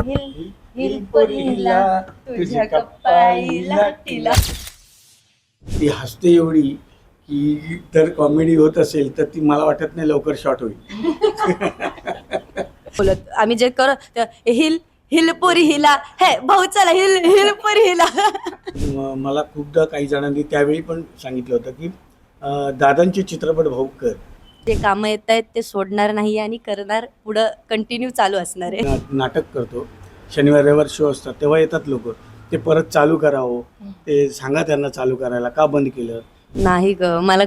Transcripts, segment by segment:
Hill hill पोरीला तुझ्या कपाळीला टिला. ती हसते एवढी की जर कॉमेडी होत असेल तर ती मला वाटत नाही लवकर शॉर्ट होईल. बोलत आम्ही जे करत हिल हिल पोरी हिला, हे भाऊ चला हिल हिल पोरी हिला. मला खूपदा काही जणांनी त्यावेळी पण सांगितलं होतं की दादांचे चित्रपट भाऊ कर. जे कामं येत आहेत ते सोडणार नाही आणि करणार, पुढं कंटिन्यू चालू असणार आहे. नाटक करतो, शनिवार रविवार शो असतात तेव्हा येतात लोक, ते परत चालू करावं, ते सांगा त्यांना चालू करायला, का बंद केलं. नाही ग, मला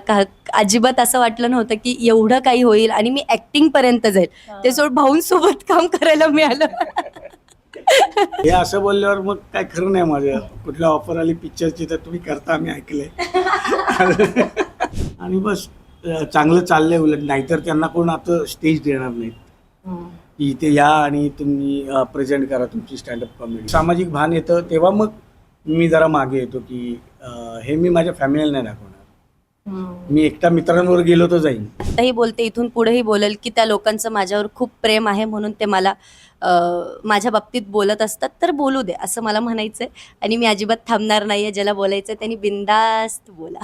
अजिबात असं वाटलं नव्हतं की एवढं काही होईल आणि मी ऍक्टिंग पर्यंत जाईल. ते सोड भाऊंसोबत काम करायला मिळालं. हे असं बोलल्यावर मग काय खरं नाही. माझं कुठल्या ऑफर आली पिक्चरची तर तुम्ही करता, आम्ही ऐकलंय. आणि बस चांगलं चाललंय. उलट नाहीतर त्यांना कोण आता स्टेज देणार नाहीत की इथे या आणि तुम्ही प्रेझेंट करा तुमची स्टँडअप कॉमेडी. सामाजिक भान येतं तेव्हा मग मी जरा मागे येतो की हे मी माझ्या फॅमिलीला नाही दाखवणार. मी एकटा मित्रांवर गेलो तर जाईन. आताही बोलते, इथून पुढेही बोलेल की त्या लोकांचं माझ्यावर खूप प्रेम आहे म्हणून ते मला माझ्या बाबतीत बोलत असतात, तर बोलू दे असं मला म्हणायचंय. आणि मी अजिबात थांबणार नाहीये. ज्याला बोलायचं त्यांनी बिंदास्त बोला.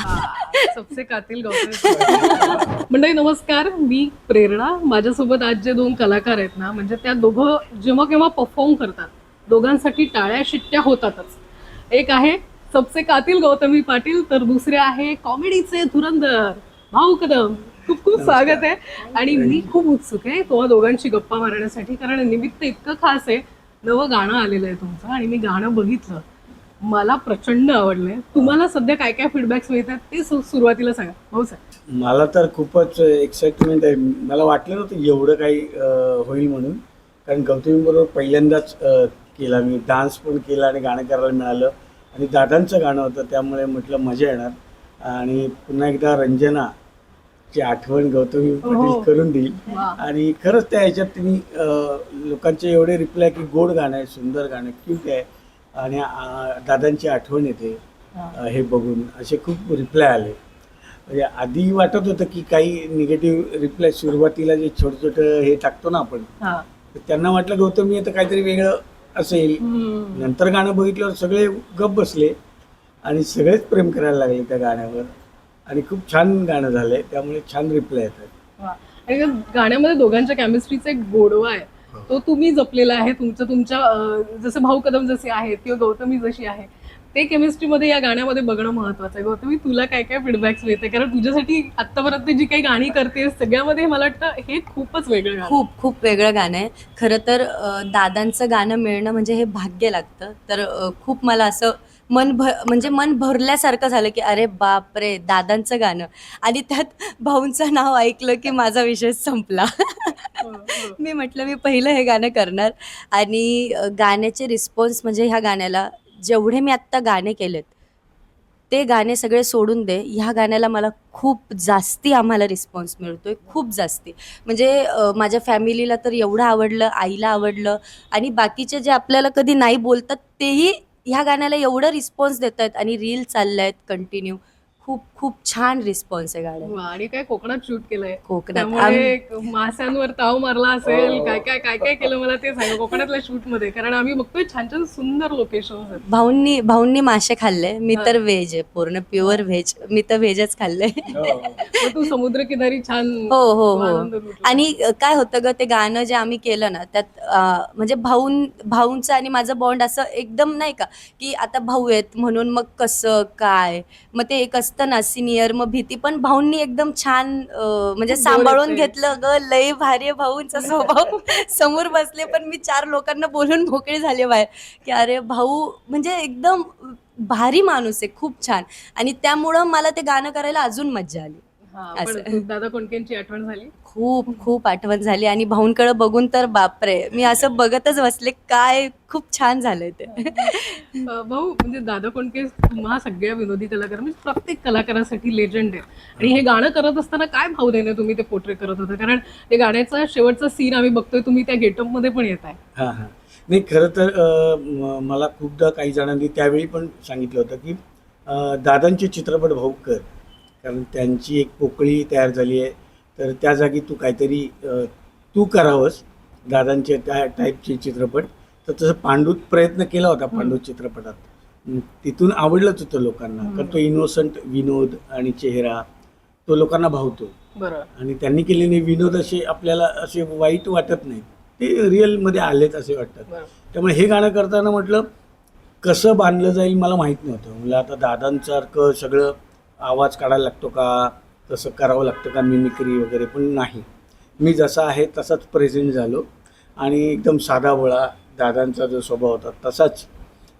सबसे कातील गौतम. मंडळी नमस्कार, मी प्रेरणा. माझ्यासोबत आज जे दोन कलाकार आहेत ना, म्हणजे त्या दोघं जेव्हा केव्हा परफॉर्म करतात दोघांसाठी टाळ्या शिट्ट्या होतातच. एक आहे सबसे कातील गौतमी पाटील, तर दुसरे आहे कॉमेडीचे धुरंधर भाऊ कदम. खूप खूप स्वागत आहे. आणि मी खूप उत्सुक आहे तुम्हा दोघांची गप्पा मारण्यासाठी, कारण निमित्त इतकं खास आहे. नवं गाणं आलेलं आहे तुमचं आणि मी गाणं बघितलं, मला प्रचंड आवडलंय. तुम्हाला सध्या काय काय फीडबॅक्स मिळतात ते सुरुवातीला सांगा भाऊ साहेब. मला तर खूपच एक्साइटमेंट आहे. मला वाटलं नव्हतं एवढं काही होईल म्हणून, कारण गौतमीबरोबर पहिल्यांदाच केला मी. डान्स पण केला आणि गाणं करायला मिळालं आणि दादांचं गाणं होतं, त्यामुळे म्हटलं मजा येणार. आणि पुन्हा एकदा रंजनाची आठवण गौतमी पाटील करून देईल. आणि खरंच त्या ह्याच्यात तुम्ही लोकांचे एवढे रिप्लाय की गोड गाणं आहे, सुंदर गाणं, क्यूट आहे आणि दादांची आठवण येते हे बघून, असे खूप रिप्लाय आले. म्हणजे आधी वाटत होतं की काही निगेटिव्ह रिप्लाय सुरुवातीला जे छोटं छोटं हे टाकतो ना आपण, तर त्यांना वाटलं गौतमी आता काहीतरी वेगळं असेल. नंतर गाणं बघितल्यावर सगळे गप बसले आणि सगळेच प्रेम करायला लागले त्या गाण्यावर आणि खूप छान गाणं झालंय, त्यामुळे छान रिप्लाय येतात. आणि गाण्यामध्ये दोघांच्या केमिस्ट्रीचा एक गोडवा आहे, तो तुम्ही जपलेला आहे. तुमच्या जसं भाऊ कदम जसे आहेत किंवा गौतमी जशी आहे, ते केमिस्ट्रीमध्ये या गाण्यामध्ये बघणं महत्वाचं आहे. गौतमी, तुला काय काय फीडबॅक्स मिळते? कारण तुझ्यासाठी आतापर्यंत जी काही गाणी करते सगळ्यामध्ये मला वाटतं हे खूपच वेगळं गाणं. खूप वेगळं गाणं आहे. खरं तर दादांचं गाणं मिळणं म्हणजे हे भाग्य लागतं. तर खूप मला असं मन भरल्यासारखं झालं की अरे बापरे, दादांचं गाणं आणि त्यात भाऊंचं नाव ऐकलं की माझा विषय संपला. मी म्हटलं मी पहिलं हे गाणं करणार. आणि गाण्याचे रिस्पॉन्स म्हणजे ह्या गाण्याला जेवढे मी आत्ता गाणे केलेत ते गाणे सगळे सोडून दे, ह्या गाण्याला मला खूप जास्ती आम्हाला रिस्पॉन्स मिळतोय, खूप जास्ती. म्हणजे माझ्या फॅमिलीला तर एवढं आवडलं, आईला आवडलं आणि बाकीचे जे आपल्याला कधी नाही बोलतात तेही ह्या गाण्याला एवढं रिस्पॉन्स देत आहेत आणि रील चालल्या आहेत कंटिन्यू. खूप छान रिस्पॉन्स आहे गाण्याला. आणि काय कोकणात शूट केलंय? कोकणात माशांवर ताव मारला असेल, काय काय काय काय केलं मला ते सांगा कोकणातल्या शूट मध्ये, कारण आम्ही बघतोय छान छान सुंदर लोकेशन आहेत. भाऊंनी मासे खाल्ले, मी तर व्हेज आहे, पूर्ण प्युअर व्हेज. मी तर व्हेजच खाल्ले. तू समुद्रकिनारी छान. हो. आणि काय होतं ग, ते गाणं जे आम्ही केलं ना त्यात म्हणजे भाऊंचं आणि माझं बॉन्ड असं एकदम नाही का की आता भाऊ आहेत म्हणून मग कसं काय, मग ते एक असतं ना सिनियर, मग भीती. पण भाऊंनी एकदम छान म्हणजे सांभाळून घेतलं ग. लय भारी भाऊंचा स्वभाव. समोर बसले पण मी 4 लोकांना बोलून मोकळी झाले बाहेर की अरे भाऊ म्हणजे एकदम भारी माणूस आहे, खूप छान. आणि त्यामुळं मला ते गाणं करायला अजून मज्जा आली. दादा कोंडकेंची आठवण झाली, खूप आठवण झाली. आणि भाऊंकडे बघून तर बापरे, मी असं बघतच बसले, काय खूप छान झालंय ते. भाऊ म्हणजे दादा कोंडके तुम्हा सगळ्या विनोदी कलाकार म्हणजे प्रत्येक कलाकारासाठी लेजंड आहे. आणि हे गाणं करत असताना काय भाव देणे तुम्ही ते पोर्ट्रे करत होता? कारण ते गाण्याचा शेवटचा सीन आम्ही बघतोय, तुम्ही त्या गेटअप मध्ये पण येत आहे. नाही, खरं तर मला खूपदा काही जणांनी त्यावेळी पण सांगितलं होतं की दादांचे चित्रपट भाऊ कर, कारण त्यांची एक पोकळी तयार झाली आहे, तर त्या जागी तू काहीतरी तू करावंस दादांचे त्या टाईपचे चित्रपट. तर तसं पांडूत प्रयत्न केला होता, पांडू चित्रपटात. तिथून आवडलंच होतं लोकांना, कारण तो इनोसंट विनोद आणि चेहरा तो लोकांना भावतो. बरोबर. आणि त्यांनी केलेले विनोद असे आपल्याला असे वाईट वाटत नाहीत, ते रिअलमध्ये आलेत असे वाटतात. बरोबर. त्यामुळे हे गाणं करताना म्हटलं कसं बांधलं जाईल मला माहीत नव्हतं. म्हणजे आता दादांसारखं सगळं आवाज काढायला लागतो का, तसं करावं लागतं का मिमिक्री वगैरे, पण नाही. मी जसा आहे तसाच प्रेझेंट झालो आणि एकदम साधाभोळा दादांचा जो स्वभाव होता तसाच.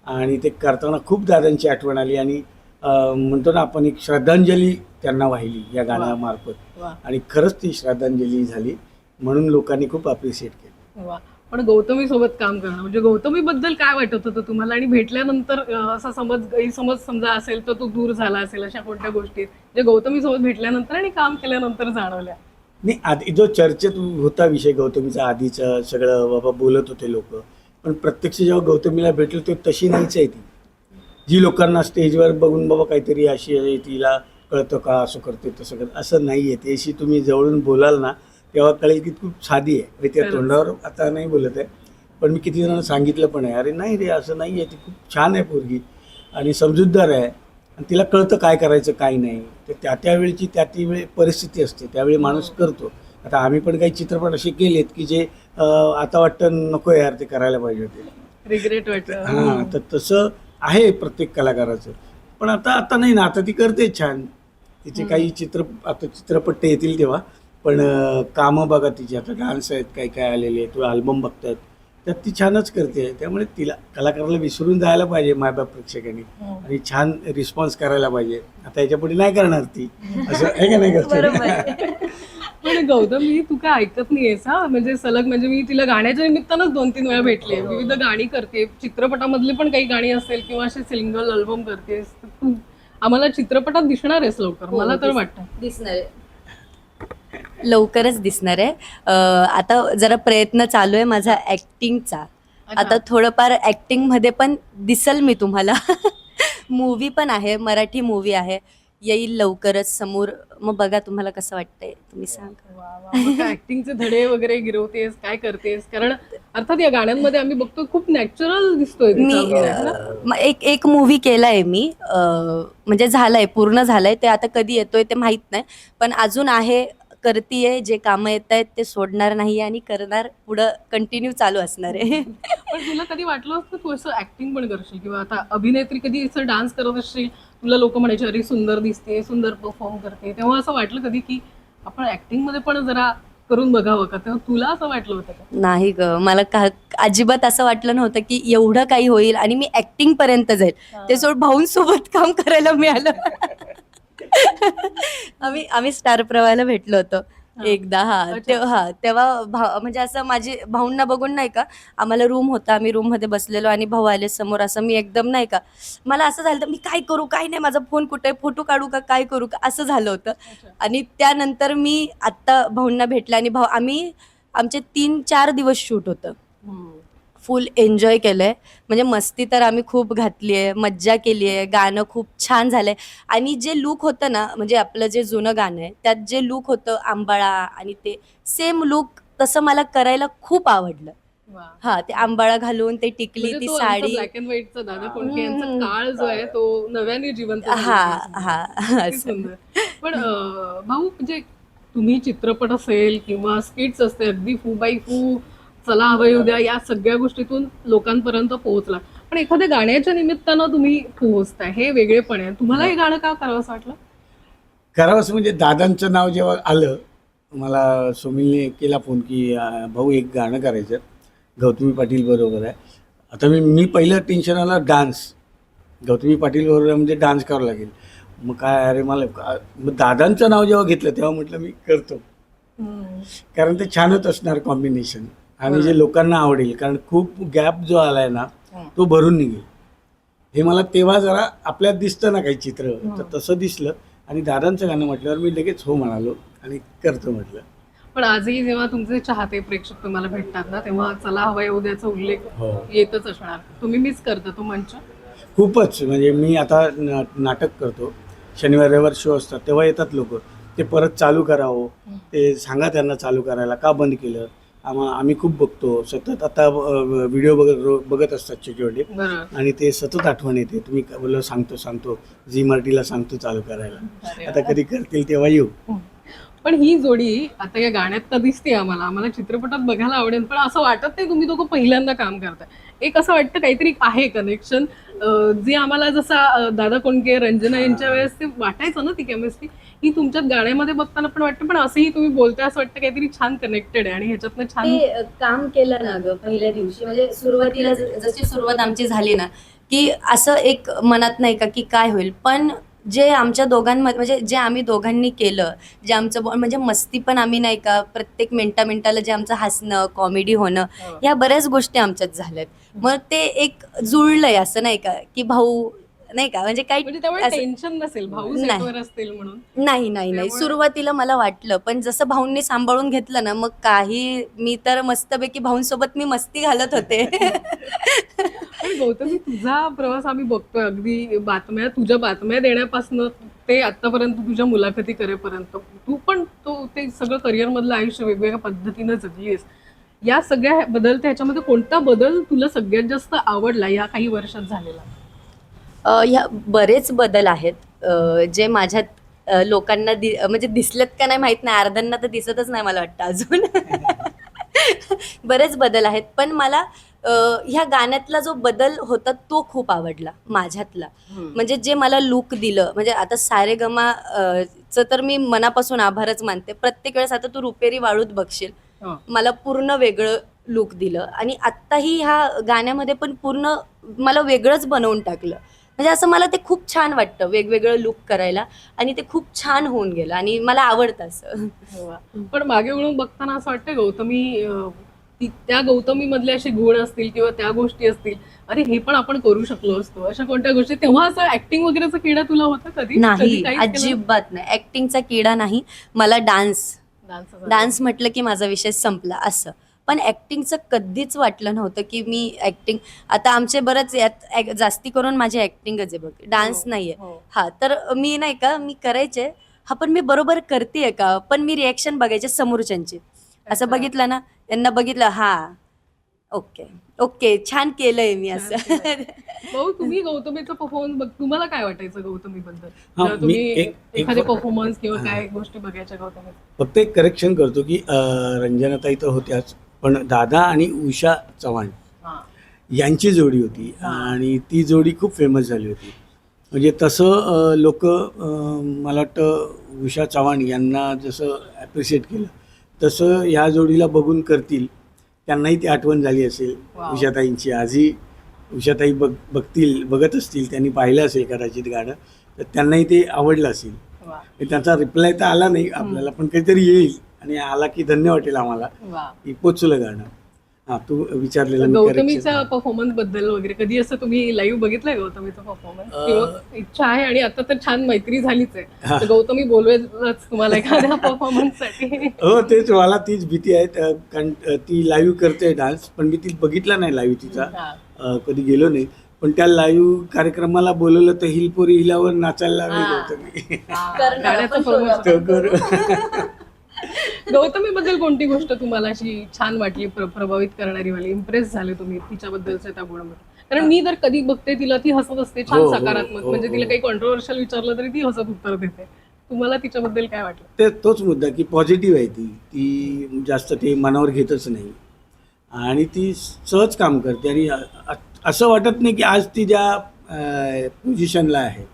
आणि ते करताना खूप दादांची आठवण आली आणि म्हणतो ना आपण एक श्रद्धांजली त्यांना वाहिली या गाण्यामार्फत. वा. आणि खरंच ती श्रद्धांजली झाली, म्हणून लोकांनी खूप अप्रिशिएट केलं. वा. पण गौतमी सोबत काम करणं म्हणजे गौतमी बद्दल काय वाटत होतं तुम्हाला, आणि भेटल्यानंतर असा गैरसमज समजा असेल तर तो दूर झाला असेल, अशा कोणत्या गोष्टी जे गौतमी सोबत भेटल्यानंतर आणि काम केल्यानंतर जाणवल्या? नाही, आधी जो चर्चेत होता विषय गौतमीचा आधीचा सगळं बाबा बोलत होते लोक, पण प्रत्यक्ष जेव्हा गौतमीला भेटलो तो तशी नाहीच आहे ती, जी लोकांना स्टेजवर बघून बाबा काहीतरी अशी आहे, तिला कळतं का असं करते तसं करते, असं नाही आहे. त्याशी तुम्ही जवळून बोलाल ना तेव्हा कळेल की खूप साधी आहे. म्हणजे त्या तोंडावर आता नाही बोलत आहे, पण मी किती जणांना सांगितलं पण आहे, अरे नाही रे असं नाही आहे, ती खूप छान आहे पोरगी आणि समजूतदार आहे आणि तिला कळतं काय करायचं काय नाही. तर त्यावेळची त्यावेळी परिस्थिती असते, त्यावेळी माणूस करतो. आता आम्ही पण काही चित्रपट असे केलेत की जे आता वाटतं नको यार ते करायला पाहिजे होते, रिग्रेट वाटलं. हां. तर तसं आहे प्रत्येक कलाकाराचं, पण आता नाही ना, आता ती करते छान. तिचे काही आता चित्रपट ते येतील तेव्हा, पण कामं बघा तिची, आता डान्स आहेत काय काय आलेले, तो अल्बम बघतात, त्यात ती छानच करते. त्यामुळे तिला कलाकाराला विसरून जायला पाहिजे मायबाप प्रेक्षकांनी आणि छान रिस्पॉन्स करायला पाहिजे. आता याच्यापुढे नाही करणार ती, असं आहे का नाही करते. पण गौतमी तू काय ऐकत नाहीयेस हा, म्हणजे सलग, म्हणजे मी तिला गाण्याच्या निमित्तानंच 2-3 वेळा भेटले. विविध गाणी करते, चित्रपटामधली पण काही गाणी असेल किंवा असे सिंगल अल्बम करतेस. तू आम्हाला चित्रपटात दिसणार आहेस लवकर, मला तर वाटतं. दिसणार आहे, लवकरच दिसणार आहे. आता जरा प्रयत्न चालू आहे माझा ऍक्टिंगचा. आता थोडंफार ऍक्टिंग मध्ये पण दिसल मी तुम्हाला. मूवी पण आहे, मराठी मूवी आहे, येईल लवकरच समोर. मग बघा तुम्हाला कसं वाटतंय, तुम्ही सांगा. ऍक्टिंगचे धडे वगैरे गिरवतेस, काय करतेस? कारण अर्थात या गाण्यांमध्ये आम्ही बघतो खूप नॅचरल दिसतोय मी तिचा अभिनय, ना? एक मूवी केलाय मी, म्हणजे झालंय, पूर्ण झालंय. ते आता कधी येतोय ते माहित नाही, पण अजून आहे, करतीये. जे कामं येत आहेत ते सोडणार नाही आणि करणार, पुढं कंटिन्यू चालू असणार आहे. पण तुला कधी वाटलं असतं तू असं ऍक्टिंग पण करशील, किंवा आता अभिनेत्री कधी असं डान्स करत असशील, तुला लोक म्हणायचे अरे सुंदर दिसते, सुंदर परफॉर्म करते, तेव्हा असं वाटलं कधी की आपण ऍक्टिंग मध्ये पण जरा करून बघावं का? तेव्हा तुला असं वाटलं होतं का? नाही ग, मला अजिबात असं वाटलं नव्हतं की एवढं काही होईल आणि मी ऍक्टिंग पर्यंत जाईल. ते सोड भाऊंसोबत काम करायला मिळालं. आम्ही स्टार प्रवाहाला भेटलो होतो एकदा. तेव्हा म्हणजे असं माझे भाऊंना बघून नाही का, आम्हाला रूम होता, आम्ही रूम मध्ये बसलेलो आणि भाऊ आले समोर. असं मी एकदम नाही का, मला असं झालं तर मी काय करू काय नाही, माझा फोन कुठे, फोटो काढू का, काय करू का, असं झालं होतं. आणि त्यानंतर मी आत्ता भाऊंना भेटले आणि आमचे 3-4 दिवस शूट होतं. फुल एन्जॉय केलंय, म्हणजे मस्ती तर आम्ही खूप घातली आहे, मज्जा केली आहे, गाणं खूप छान झालंय. आणि जे लुक होतं ना, म्हणजे आपलं जे जुनं गाणं आहे त्यात जे लुक होतं आंबाळा, आणि ते सेम लुक तसं मला करायला खूप आवडलं. हा, ते आंबाळा घालून ते टिकली, ती साडी, ब्लॅक अँड व्हाईटचा दादा कोंडके यांचा काळ जो आहे तो नव्याने जिवंत झाला. हा किती सुंदर. पण भाऊ, म्हणजे तुम्ही चित्रपट असेल किंवा स्किट्स असते, अगदी फू बाय फू, चला हवंय उद्या, या सगळ्या गोष्टीतून लोकांपर्यंत पोहोचला. पण एखाद्या गाण्याच्या निमित्तानं तुम्ही पोहोचताय, हे वेगळेपण आहे. तुम्हाला हे गाणं का करावं असं वाटलं? करावंच म्हणजे दादांचं नाव जेव्हा आलं, मला सुमिलने केला फोन की भाऊ एक गाणं करायचं गौतमी पाटील बरोबर आहे. आता मी पहिलं टेन्शन आलं डान्स, गौतमी पाटील बरोबर म्हणजे डान्स करावं लागेल. मग काय, अरे मग दादांचं नाव जेव्हा घेतलं तेव्हा म्हटलं मी करतो, कारण ते छानच असणार कॉम्बिनेशन आणि जे लोकांना आवडेल. कारण खूप गॅप जो आलाय ना तो भरून निघेल, हे मला तेव्हा जरा आपल्यात दिसतं ना काही चित्र, तर तसं दिसलं. आणि दादांचं गाणं म्हटल्यावर मी लगेच हो म्हणालो आणि करतो म्हटलं. पण आजही जेव्हा तुमचे चाहते प्रेक्षक तुम्हाला भेटतात ना, तेव्हा चला हवंय उद्याचा उल्लेख येतच असणार. तुम्ही मिस करता तो मंच? खूपच. म्हणजे मी आता नाटक करतो, शनिवार रविवार शो असतात, तेव्हा येतात लोक, ते परत चालू करावं, ते सांगा त्यांना चालू करायला, का बंद केलं. आम्ही खूप बघतो सतत. आता व्हिडिओ बघत असतात छोटे छोटे, बरोबर. आणि ते सतत आठवण येते. तुम्ही बोललो सांगतो झी मराठीला सांगतो चालू करायला. अरे आता कधी करतील तेव्हा येऊ. पण ही जोडी आता या गाण्यात तर दिसते आम्हाला चित्रपटात बघायला आवडेल, पण असं वाटत नाही तुम्ही दोघं पहिल्यांदा काम करताय. एक असं वाटतं काहीतरी आहे कनेक्शन, जे आम्हाला जसं दादा कोंडके, रंजना यांच्या वेळेस ते वाटायचं ना ती केमिस्ट्री, ही तुमच्यात गाण्यामध्ये बघताना पण वाटतं. पण असंही तुम्ही बोलताय असं वाटतं काहीतरी छान कनेक्टेड आहे आणि ह्याच्यातनं छान ते काम केलं ना ग पहिल्या दिवशी, म्हणजे सुरुवातीला जशी सुरुवात आमची झाली ना, की असं एक मनात नाही का की काय होईल, पण जे आमच्या दोघांमध्ये म्हणजे जे आम्ही दोघांनी केलं, जे आमचं म्हणजे मस्ती पण आम्ही नाही का प्रत्येक मिनिटाला जे आमचं हसणं, कॉमेडी होणं, ह्या बऱ्याच गोष्टी आमच्यात झाल्यात. मग ते एक जुळलंय, असं नाही का की भाऊ नाही का, म्हणजे काही म्हणजे त्यामुळे असं- टेन्शन नसेल भाऊ नाही. सेटवर असतील म्हणून. नाही नाही नाही सुरुवातीला मला वाटलं, पण जसं भाऊंनी सांभाळून घेतलं ना, मग काही मी तर मस्तपैकी भाऊंसोबत मी मस्ती घालत होते. पण गौतमी, तुझा प्रवास आम्ही बघतोय, अगदी तुझ्या बातम्या देण्यापासून ते आतापर्यंत तुझ्या मुलाखती करेपर्यंत तू पण ते सगळं करिअर मधलं आयुष्य वेगवेगळ्या पद्धतीनं जगलीस. या सगळ्या बदलत्या ह्याच्यामध्ये कोणता बदल तुला सगळ्यात जास्त आवडला या काही वर्षात झालेला? ह्या बरेच बदल आहेत, जे माझ्यात लोकांना म्हणजे दिसलेत का नाही माहित नाही, अर्ध्यांना तर दिसतच नाही मला वाटतं अजून. बरेच बदल आहेत, पण मला ह्या गाण्यातला जो बदल होता तो खूप आवडला माझ्यातला. म्हणजे जे मला लुक दिलं, म्हणजे आता सारेगमा चं तर मी मनापासून आभारच मानते. प्रत्येक वेळेस आता तू रुपेरी वाळूत बघशील, मला पूर्ण वेगळं लुक दिलं, आणि आत्ताही ह्या गाण्यामध्ये पण पूर्ण मला वेगळंच बनवून टाकलं. म्हणजे असं मला ते खूप छान वाटतं वेगवेगळं लुक करायला, आणि ते खूप छान होऊन गेलं आणि मला आवडतं असं. पण मागे वळून बघताना असं वाटतं गौतमी, त्या गौतमी मधले असे गुण असतील किंवा त्या गोष्टी असतील, अरे हे पण आपण करू शकलो असतो, अशा कोणत्या गोष्टी? तेव्हा असं ऍक्टिंग वगैरेचा किडा तुला होता कधी? नाही, अजिबात नाही. ऍक्टिंगचा किडा नाही मला. डान्स म्हटलं की माझा विषय संपला असं. पण ऍक्टिंगचं कधीच वाटलं नव्हतं की मी ऍक्टिंग, आता आमचे बरंच यात जास्ती करून माझी ऍक्टिंगच आहे बघ, डान्स नाहीये. हा, तर मी नाही का मी करायचे, हा पण मी बरोबर करतेय का, पण मी रिएक्शन बघायचे समोरच्यांची. असं बघितलं ना, त्यांना बघितलं, हा ओके ओके छान केलंय मी असं. भाऊ, तुम्ही गौतमीचा परफॉर्मन्स बघ, तुम्हाला काय वाटायचं गौतमी बद्दल? मी तुम्ही एखादे परफॉर्मन्स किंवा काय गोष्टी बघायच्या गौतमी? फक्त एक करेक्शन करतो की रंजनाताई तर होत्याच, पण दादा आणि उषा चव्हाण यांची जोडी होती, आणि ती जोडी खूप फेमस झाली होती. म्हणजे तसं लोक मला वाटतं उषा चव्हाण यांना जसं ॲप्रिशिएट केलं, तसं ह्या जोडीला बघून करतील. त्यांनाही ती आठवण झाली असेल उषाताईंची. आजही उषाताई बघत असतील, त्यांनी पाहिलं असेल कदाचित गाणं, तर त्यांनाही ते आवडलं असेल. त्याचा रिप्लाय तर आला नाही आपल्याला, पण काहीतरी येईल, आणि आला की धन्य वाटेल आम्हाला की पोचलं गाणं. हा, तू विचारलेलं गौतमीचा परफॉर्मन्स बद्दल वगैरे कधी असं तुम्ही लाईव्ह बघितलंय गौतमीचा परफॉर्मन्स? किंवा इच्छा आहे, आणि आता तर छान मैत्री झालीच आहे, तर गौतमी बोलवेलच तुम्हाला एखाद्या परफॉर्मन्स साठी? हो, तेच, मला तीच भीती आहे, कारण ती लाईव्ह करते डान्स, पण मी ती बघितला नाही लाईव्ह तिचा, कधी गेलो नाही. पण त्या लाईव्ह कार्यक्रमाला बोलवलं तर हिलपोरी हिलावर नाचायला लागली गौतमी. गौतमी बद्दल कोणती गोष्ट तुम्हाला अशी छान वाटली, प्रभावित करणारी वाली, इम्प्रेस झाले तुम्ही तिच्याबद्दलच्या त्या गुणामध्ये? कारण मी जर कधी बघते तिला, ती हसत असते छान, सकारात्मक, म्हणजे तिला काही कॉन्ट्रोवर्शियल विचारलं तरी ती हसत उत्तर देते. तुम्हाला तिच्याबद्दल काय वाटलं? ते तोच मुद्दा की पॉझिटिव्ह आहे ती जास्त ते मनावर घेतच नाही, आणि ती सहज काम करते, आणि असं वाटत नाही की आज ती ज्या पोझिशनला आहे,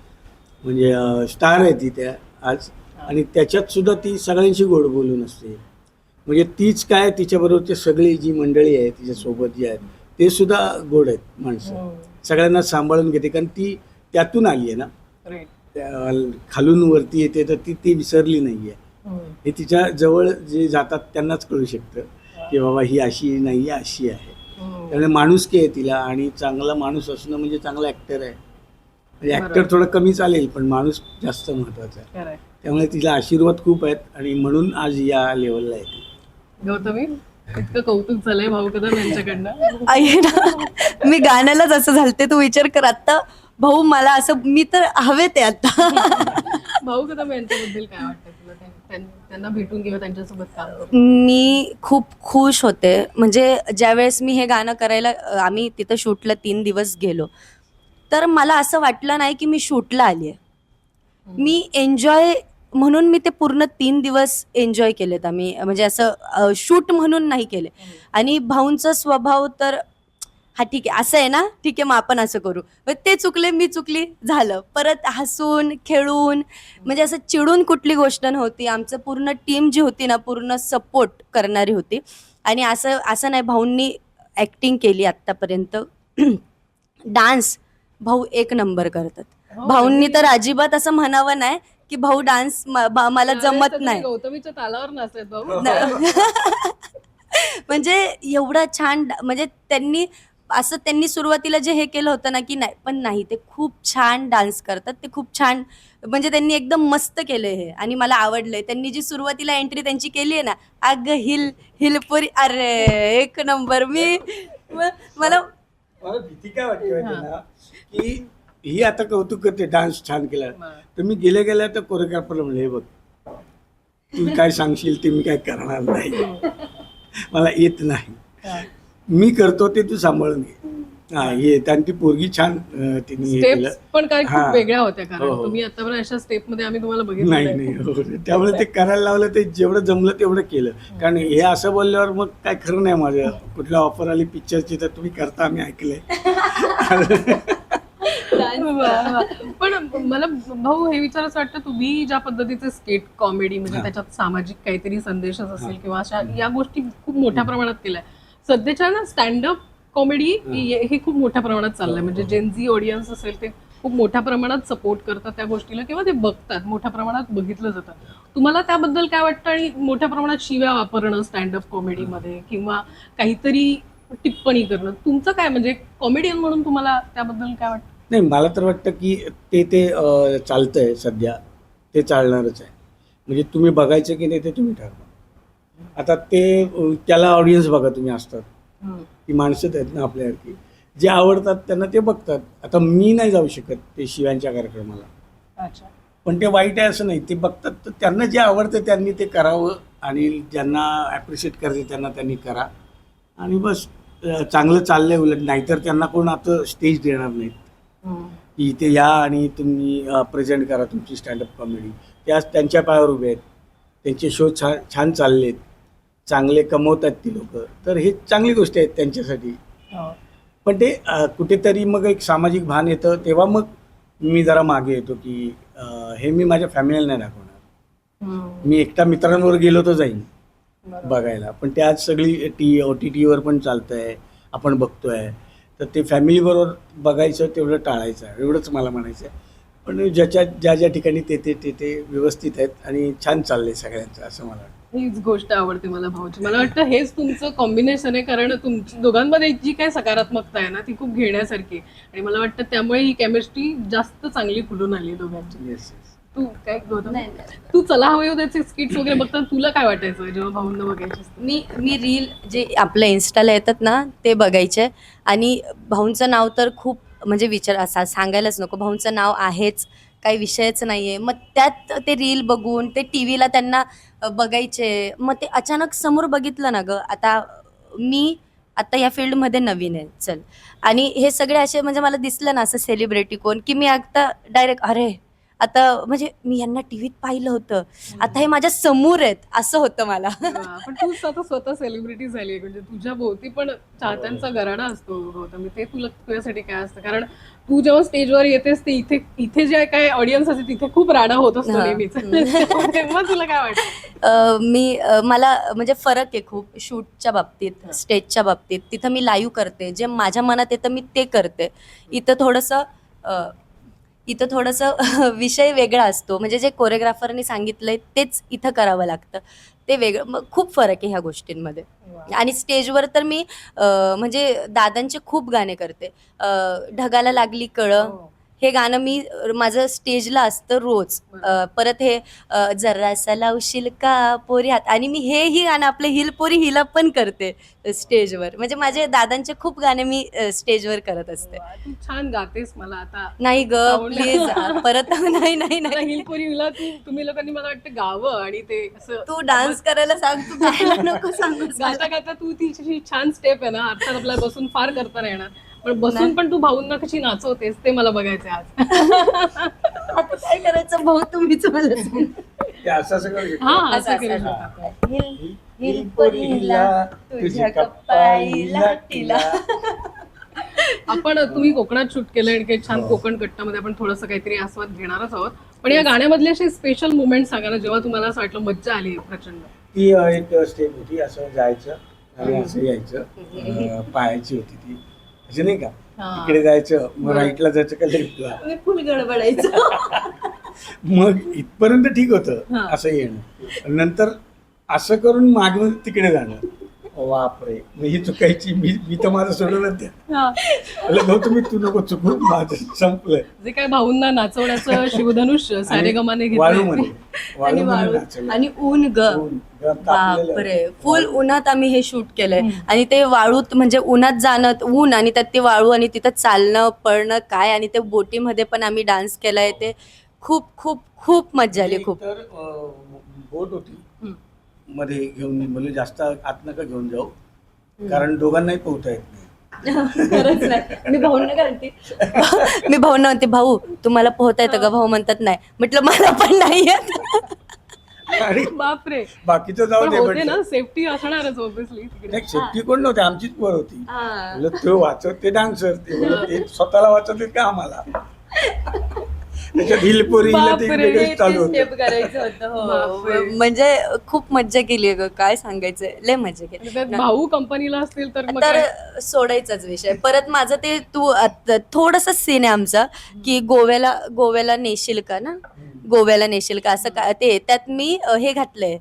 म्हणजे स्टार आहे ती त्या आज, आणि त्याच्यात सुद्धा ती सगळ्यांशी गोड बोलून असते. म्हणजे तीच काय, तिच्याबरोबरचे सगळी जी मंडळी आहे तिच्यासोबत जी आहेत ते सुद्धा गोड आहेत माणसं, सगळ्यांना सांभाळून घेते, कारण ती त्यातून आली आहे ना, खालून वरती येते, तर ती विसरली नाही आहे. हे तिच्या जवळ जे जातात त्यांनाच कळू शकतं की बाबा ही अशी नाही आहे, अशी आहे. त्यामुळे माणुसकी आहे तिला, आणि चांगला माणूस असणं म्हणजे चांगला ॲक्टर आहे. म्हणजे ॲक्टर थोडं कमी चालेल, पण माणूस जास्त महत्त्वाचा आहे. त्यामुळे तिला आशीर्वाद खूप आहेत, आणि म्हणून आज या लेवलला आहे. गौतमी, इतकं कौतुक झालंय भाऊ कदम यांच्याकडनं. आहे ना, मी गाण्यालाच असं झालते, तू विचार कर आता भाऊ मला असं, मी तर हवे ते आता. भाऊ कदम यांच्याबद्दल काय वाटतं तुला? त्यांना भेटून किंवा त्यांच्यासोबत काम करून? मी खूप खुश होते. म्हणजे ज्यावेळेस मी हे गाणं करायला आम्ही तिथं शूटला 3 दिवस गेलो, तर मला असं वाटलं नाही की मी शूटला आली आहे. मी एन्जॉय म्हणून मी ते पूर्ण 3 दिवस एन्जॉय केलेत आम्ही. म्हणजे असं शूट म्हणून नाही केले. आणि भाऊंचा स्वभाव तर हा ठीक आहे, असं आहे ना, ठीक आहे, मग आपण असं करू. मग ते चुकले, मी चुकली, झालं. परत हसून खेळून, म्हणजे असं चिडून कुठली गोष्ट नव्हती. आमचं पूर्ण टीम जी होती ना, पूर्ण सपोर्ट करणारी होती. आणि असं असं नाही, भाऊंनी ॲक्टिंग केली आत्तापर्यंत. डान्स भाऊ एक नंबर करतात. हो, भाऊंनी आणि- तर अजिबात असं म्हणावं नाही की भाऊ डान्स मला जमत तुम्ही नाही. गौतमीच्या तालावर नसलेत भाऊ. म्हणजे एवढा छान म्हणजे त्यांनी सुरुवातीला जे हे केलं होतं ना की नाही, पण नाही, ते खूप छान डान्स करतात. ते खूप छान, म्हणजे त्यांनी एकदम मस्त केलंय हे आणि मला आवडलंय. त्यांनी जी सुरुवातीला एंट्री त्यांची केली आहे ना, अग हिलपुरी, अरे एक नंबर. मला मला भीती काय वाटते माहिती ना, की ही आता कौतुक करते डान्स छान केला, तर मी गेल्या तर कोरिओग्राफरला म्हणले, हे बघ तू काय सांगशील ते मी काय करणार नाही, मला येत नाही, मी करतो ते तू सांभाळून घे. हा, हे आणि ती पोरगी छान तिने हे केलं. स्टेप्स पण काय हा. खूप वेगळ्या होत्या, कारण हो, हो. तुम्ही आतापर्यंत अशा स्टेप मध्ये आम्ही तुम्हाला बघितलं नाही नाही. नाही हो. त्यामुळे ते करायला लावलं, ते जेवढं जमलं तेवढं केलं. कारण हे असं बोलल्यावर मग काय खरं नाही माझं. कुठल्या ऑफर आली पिक्चरची तर तुम्ही करता, आम्ही ऐकलंय. पण मला भाऊ हे विचारायचं वाटतं, तुम्ही ज्या पद्धतीचे स्केट कॉमेडी, म्हणजे हा. त्याच्यात सामाजिक काहीतरी संदेशच असेल किंवा अशा या गोष्टी खूप मोठ्या प्रमाणात केल्या. सध्याच्या ना स्टँडअप कॉमेडी हे खूप मोठ्या प्रमाणात चाललंय. म्हणजे जेनझी ऑडियन्स असेल ते खूप मोठ्या प्रमाणात सपोर्ट करतात त्या गोष्टीला किंवा ते बघतात, मोठ्या प्रमाणात बघितलं जातं. तुम्हाला त्याबद्दल काय वाटतं? आणि मोठ्या प्रमाणात शिव्या वापरणं स्टँडअप कॉमेडीमध्ये किंवा काहीतरी टिप्पणी करणं, तुमचं काय, म्हणजे कॉमेडियन म्हणून तुम्हाला त्याबद्दल काय वाटतं? नाही, मला तर वाटतं की ते चालतंय सध्या, ते चालणारच आहे. म्हणजे तुम्ही बघायचं की नाही ते तुम्ही ठरवा. आता ते त्याला ऑडियन्स बघा तुम्ही असतात, ती माणसंच आहेत ना आपल्यासारखी, जे आवडतात त्यांना ते बघतात. आता मी नाही जाऊ शकत ते शिवांच्या कार्यक्रमाला, अच्छा. पण ते वाईट आहे असं नाही, ते बघतात. तर त्यांना जे आवडतं त्यांनी ते करावं आणि ज्यांना ॲप्रिशिएट करायचं त्यांना त्यांनी करा. आणि बस चांगलं चाललंय. उलट नाहीतर त्यांना कोण आता स्टेज देणार नाहीत की इथे या आणि तुम्ही प्रेझेंट करा तुमची स्टँडअप कॉमेडी. त्या त्यांच्या पायावर उभे आहेत, त्यांचे शो छान चाललेत, चांगले कमवतात ती लोक, तर हे चांगली गोष्ट आहे त्यांच्यासाठी. पण ते कुठेतरी मग एक सामाजिक भान येतं, तेव्हा मग मी जरा मागे येतो की हे मी माझ्या फॅमिलीला नाही दाखवणार. मी एकटा मित्रांवर गेलो तर जाईन बघायला, पण ते आज सगळी OTTवर पण चालतं आहे, आपण बघतोय. तर ते फॅमिलीबरोबर बघायचं तेवढं टाळायचं आहे, एवढंच मला म्हणायचं आहे. पण ज्या ठिकाणी ते व्यवस्थित आहेत आणि छान चाललंय सगळ्यांचं, असं मला वाटतं. हीच गोष्ट आवडते मला भाऊची. मला वाटतं हेच तुमचं कॉम्बिनेशन आहे, कारण तुमची दोघांमध्ये जी काही सकारात्मकता आहे ना, ती खूप घेण्यासारखी आहे. आणि मला वाटतं त्यामुळे ही केमिस्ट्री जास्त चांगली फुलून आली दोघांची. येस. तू काय गौतम? तू चला हवे त्याचे स्किट्स वगैरे बघताना तुला काय वाटायचं जेव्हा भाऊंना बघायचे? मी रील जे आपल्या इन्स्टाला येतात ना ते बघायचे. आणि भाऊंचं नाव तर खूप, म्हणजे असा सांगायलाच नको, भाऊंचं नाव आहेच, काही विषयच नाही आहे. मग त्यात ते रील बघून ते टी व्हीला त्यांना बघायचे. मग ते अचानक समोर बघितलं ना गं, मी आता या फील्डमध्ये नवीन आहे, चल, आणि हे सगळे असे म्हणजे मला दिसलं ना असं सेलिब्रिटी कोण, की मी आता डायरेक्ट अरे आता म्हणजे मी यांना टीव्हीत पाहिलं होतं, आता हे माझ्या समोर आहेत, असं होतं मला. पण तू आता स्वतः सेलिब्रिटी झाली, म्हणजे तुझ्या भोवती पण चाहत्यांचा गराडा असतो गौतमी. ते तुला तुझ्यासाठी काय असतं? कारण तू जेव्हा स्टेजवर येतेस ते इथे जे काय ऑडियन्स असते तिथे खूप राडा होत असतो नेहमीच. तेव्हा तुला काय वाटतं? मला म्हणजे फरक आहे खूप शूटच्या बाबतीत, स्टेजच्या बाबतीत. तिथं मी लाईव्ह करते, जे माझ्या मनात येतं मी ते करते. इथं थोडंसं विषय वेगळा असतो, म्हणजे जे कोरिओग्राफरनी सांगितलंय तेच इथं करावं लागतं, ते वेगळं. मग खूप फरक आहे ह्या गोष्टींमध्ये. आणि स्टेजवर तर मी म्हणजे दादांचे खूप गाणे करते. ढगाला लागली कळं, हे गाणं मी माझं स्टेजला असतं रोज. परत हे जरासा लावशील का पोरी हात, आणि मी हेही गाणं आपलं हिल पोरी हिला पण करते स्टेजवर. म्हणजे माझे दादांचे खूप गाणे मी स्टेजवर करत असते. तू छान गातेस. मला आता नाही ग आवडलं. प्लीज परत नाही नाही आता नाही हिलपुरी हिला तुम्ही लोकांनी मला वाटतं गावं आणि ते असं तू डान्स करायला सांग, तू गायला नको सांगू. गाता गाता तू ती छान स्टेप आहे ना, अर्थात आपल्याला बसून फार करता नाही येणार, पण बसून पण तू भाऊंना कशी नाचवतेस ते मला बघायचंय आज. आता काय करायचं भाऊ, तुम्हीच मला सांग. ते असं सगळं हा असं- असं करू असं. शकतो. हिल हिल पोरी हिला तुझ्या कप्पाईला टिला. आपण तुम्ही कोकणात शूट केलंय आणि काही छान कोकण कट्टामध्ये आपण थोडंसं काहीतरी आस्वाद घेणारच आहोत, पण या गाण्यामधले असे स्पेशल मुवमेंट सांगा ना, जेव्हा तुम्हाला असं वाटलं मज्जा आली प्रचंड. ती एक स्टेप होती, असं जायचं आणि असं यायचं, पायाची होती ती, अशी नाही का, हा. इकडे जायचं, मग राईटला जायचं का लेफ्टला, फुल गडबडायचं. मग इथपर्यंत ठीक होतं हा. असं येणं. नंतर असं करून मागून तिकडे जाणं, बापरे, मग ही चुकायची. मी तर माझं सोडवलं त्या, गौतमी तू नको चुकू, माझं संपलंय. जे काय भाऊंना नाचवण्याचं शिवधनुष्य सारेगमाने वाळूमध्ये घेतलं. आणि वाळूमध्ये वाळू नाचवलं. आणि ऊन ग, ऊन, गम तापलेलं. बापरे, फुल उन्हात आम्ही हे शूट केलंय. आणि ते वाळूत म्हणजे उन्हात जाणं, ऊन आणि त्यात ते वाळू आणि तिथं चालणं पळणं काय, आणि ते बोटीमध्ये पण आम्ही डान्स केलाय. ते खूप खूप खूप मज्जा आली. खूप तर बोट होती मध्ये घेऊन, म्हणजे जास्त आत नका घेऊन जाऊ, कारण दोघांनाही पोहता येत नाही. खरंच नाही. मी भाऊंना घालते, मी भाऊंना म्हणते, भाऊ तुम्हाला पोहता येतं का? भाऊ म्हणतात नाही. म्हटलं मला पण नाही येत. आणि बापरे, बाकीचं जाऊ पण दे, होते ना, सेफ्टी असणारच ऑब्विसली तिकडे. नाही सेफ्टी कोण नव्हते, आमचीच पोर होती. हा. बोलत तो वाचत, ते डान्सर, ते बोलत ते स्वतःला वाचत का आम्हाला. त्याच्यात हिलपोरी हिला ते बापरे, वेगळंच चालू होतं. स्टेप करायचं होतं. हो. बापरे. म्हणजे खूप मज्जा केली ग, काय सांगायचं, लय मज्जा आणि केली. त्यात भाऊ कंपनीला असतील तर मग तर काय? सोडायचाच विषय. परत माझं ते तू थोडस सीन आहे आमचा, की गोव्याला नेशील का ना, गोव्याला नेशील का असं काय, ते त्यात मी हे घातलंय,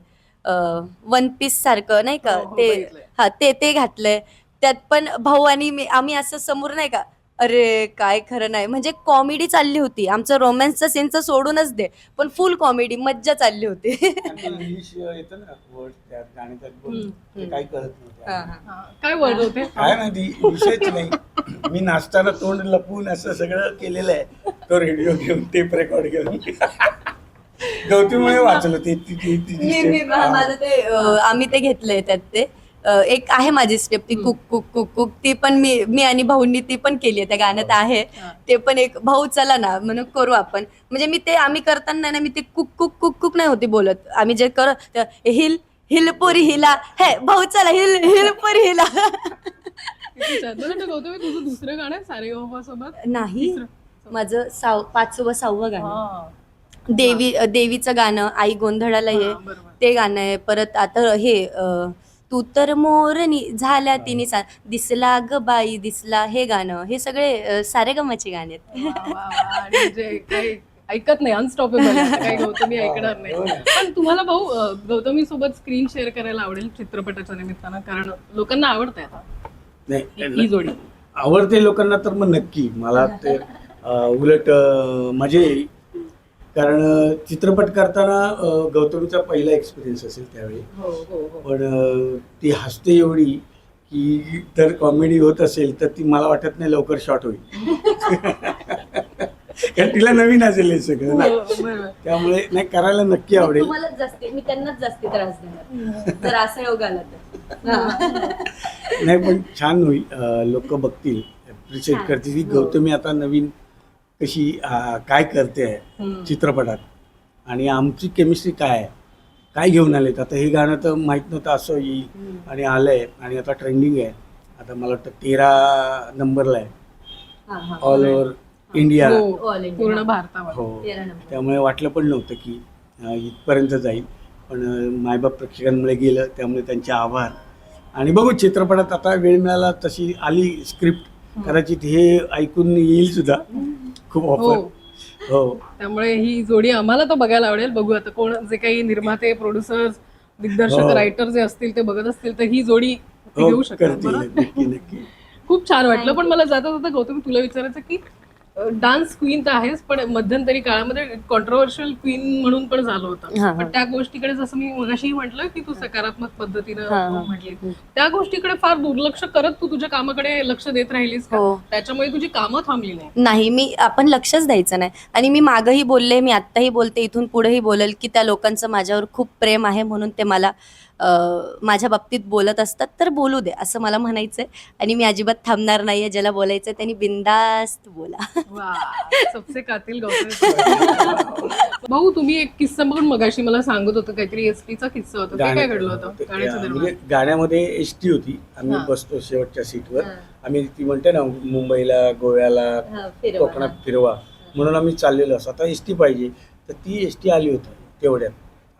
वन पीस सारखं नाही का, हो, हो, ते बघितलंय. हा ते घातलंय. त्यात पण भाऊ आणि मी, आम्ही असं समोर नाही का, अरे काय खरं नाही, म्हणजे कॉमेडी चालली होती. आमचं रोमॅन्सचं सीनचं सोडूनच दे, पण फुल कॉमेडी मज्जा चालली होती. आणि इंग्लिश येतं ना वर्ड त्यात गाण्यात बोलून, ते काही कळत नव्हतं. हा, काय वर्ड होते? काय माहिती, विषयच नाही. मी नाचताना तोंड लपवून असं सगळं केलेलं आहे, तो रेडिओ घेऊन, टेप रेकॉर्ड घेऊन. गौतमीमुळे वाचलं ते माझं ते आम्ही ते घेतलंय. त्यात ते एक आहे माझी स्टेप, ती कुक कुक कुक कुक, ती पण मी आणि भाऊंनी ती पण केली आहे. त्या गाण्यात आहे ते पण एक, भाऊ चला ना म्हणून करू आपण. म्हणजे मी ते आम्ही करताना ना, मी ते कुक कुक कुक कुक नाही होती बोलत. आम्ही जे करत हिल हिल पोरी हिला, हे भाऊ चला हिल हिल पोरी हिला. किती छान. मला वाटतं गौतमी तुझं दुसरं गाणं आहे सारेगमा सोबत? नाही, माझं 5वं गाणं, हा. देवीचं गाणं, आई गोंधळाला हा, ये, बरोबर. ते गाणं आहे. परत आता हे तू तर मोरनी झाल्या तिने दिसला ग बाई दिसला, हे गाणं, हे सगळे सारेगमाची गाणे आहेत. वा, वा, वा. आणि म्हणजे काही ऐकत नाही, अनस्टॉपेबल काही गौतमी ऐकणार नाही. पण तुम्हाला भाऊ गौतमी सोबत स्क्रीन शेअर करायला आवडेल चित्रपटाच्या निमित्तानं, कारण लोकांना आवडतंय आता ही नाही जोडी. आवडते लोकांना तर मग नक्की. मला ते उलट मजा येईल, कारण चित्रपट करताना गौतमीचा पहिला एक्सपिरियन्स असेल त्यावेळी. हो हो हो. पण ती हसते एवढी की जर कॉमेडी होत असेल तर ती मला वाटत नाही लवकर शॉर्ट होईल. कारण तिला नवीन असेल हे सगळं ना, हो, बरोबर. त्यामुळे नाही करायला नक्की आवडेल. तुम्हालाच जास्ती, मी त्यांनाच जास्ती त्रास देणार जर असा योग आला तर. नाही पण छान होईल, लोक बघतील, अप्रिशिएट करतील की गौतमी आता नवीन कशी काय करते आहे चित्रपटात, आणि आमची केमिस्ट्री काय आहे, काय घेऊन आलेत. आता हे गाणं तर माहीत नव्हतं असं येईल आणि आलंय, आणि आता ट्रेंडिंग आहे. आता मला वाटतं 13 नंबरला आहे ऑल ओव्हर इंडिया. हो, All India. पूर्ण भारतावर. हो, 13 नंबर. त्यामुळे वाटलं पण नव्हतं की इथपर्यंत जाईल, पण मायबाप प्रेक्षकांमुळे गेलं, त्यामुळे त्यांचे आभार. आणि बघू चित्रपटात आता वेळ मिळाला तशी आली स्क्रिप्ट, कदाचित हे ऐकून येईल सुद्धा खूप ऑफर. हो, त्यामुळे ही जोडी आम्हाला तर बघायला आवडेल. बघू आता कोण जे काही निर्माते, प्रोड्युसर्स, दिग्दर्शक, हो. रायटर जे असतील ते बघत असतील तर ही जोडी ते हो, घेऊ शकतात. करतील बरोबर? नक्की नक्की. खूप छान वाटलं. पण मला जाता जाता गौतमी तुला विचारायचं की डान्स क्वीन तर आहेच, पण मध्यंतरी काळामध्ये कॉन्ट्रोवर्शियल क्वीन म्हणून पण झालं होतं. हा. पण त्या गोष्टीकडे जसं मी मगाशी म्हटलं की तू सकारात्मक पद्धतीनं हा. म्हटली, त्या गोष्टीकडे फार दुर्लक्ष करत तू तुझ्या कामाकडे लक्ष देत राहिलीस का? हो. त्याच्यामुळे तुझी कामं थांबली नाही. नाही, आपण लक्षच द्यायचं नाही. आणि मी मागही बोलले, मी आत्ताही बोलते, इथून पुढेही बोलेल की त्या लोकांचं माझ्यावर खूप प्रेम आहे, म्हणून ते मला माझ्या बाबतीत बोलत असतात, तर बोलू दे असं मला म्हणायचंय. आणि मी अजिबात थांबणार नाहीये. ज्याला बोलायचं त्यांनी बिंदास्त बोला. वा, सबसे कातील गौतम. भाऊ, तुम्ही एक किस्सा बघून मगाशी मला सांगत होतं, काहीतरी एसटीचा किस्सा होता, ते काय घडलं होतं गाण्याच्या म्हणजे दरम्यान? गाण्यामध्ये एसटी होती, आम्ही हा. बसतो शेवटच्या सीटवर. आम्ही ती म्हणते ना मुंबईला गोव्याला कोकणात फिरवा म्हणून आम्ही चाललेलो असतो. आता एसटी पाहिजे, तर ती एसटी आली होती तेवढ्यात,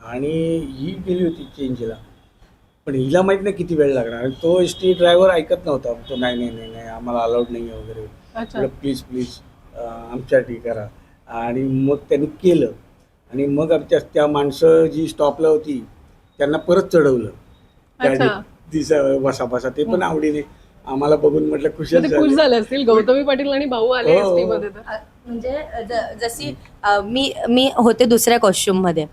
आणि ही गेली होती चेंजला. पण हिला माहित नाही किती वेळ लागणार, आणि तो एसटी ड्रायव्हर ऐकत नव्हता. तो नाही नाही नाही नाही आम्हाला अलाउड नाही आहे वगैरे. अच्छा. प्लीज प्लीज आमच्यासाठी करा. आणि मग त्यांनी केलं, आणि मग त्या माणसं जी स्टॉपला होती त्यांना परत चढवलं अच्छा. बसा बसा. ते पण आवडीने आम्हाला बघून म्हटलं खुश ते खुश झाले असतील. गौतमी पाटील आणि भाऊ आले हो. एसटी मध्ये तर. म्हणजे जशी मी होते दुसऱ्या कॉस्ट्युम मध्ये,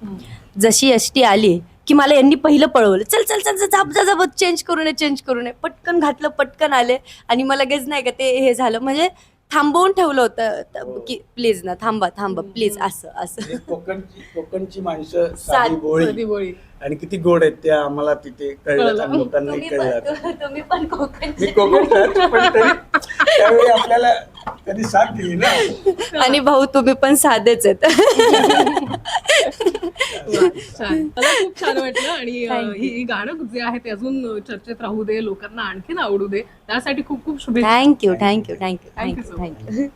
जशी एसटी आली की मला यांनी पहिलं पळवलं, चल चल चल जा चेंज करू नये. पटकन घातलं, पटकन आले, आणि मग लगेच नाही का ते हे झालं, म्हणजे थांबवून ठेवलं होतं की प्लीज ना, थांबा प्लीज, असं म्हणजे कोकणची माणसं साधी साधी बोळी साधी बोळी. आणि किती गोड आहेत त्या आम्हाला तिथे कळलं, आणि लोकांनाही कळलं. तुम्ही पण कोकण मी कोकणचाच, पण तरी त्यावेळी आपल्याला कधी साथ दिली ना. आणि भाऊ तुम्ही पण साधेच आहेत. छान, मला खूप छान वाटलं. आणि Thank you. ही गाणं जे आहे ते अजून चर्चेत राहू दे, लोकांना आणखीन आवडू दे, त्यासाठी खूप खूप शुभेच्छा. Thank you. Thank you so much. Thank you.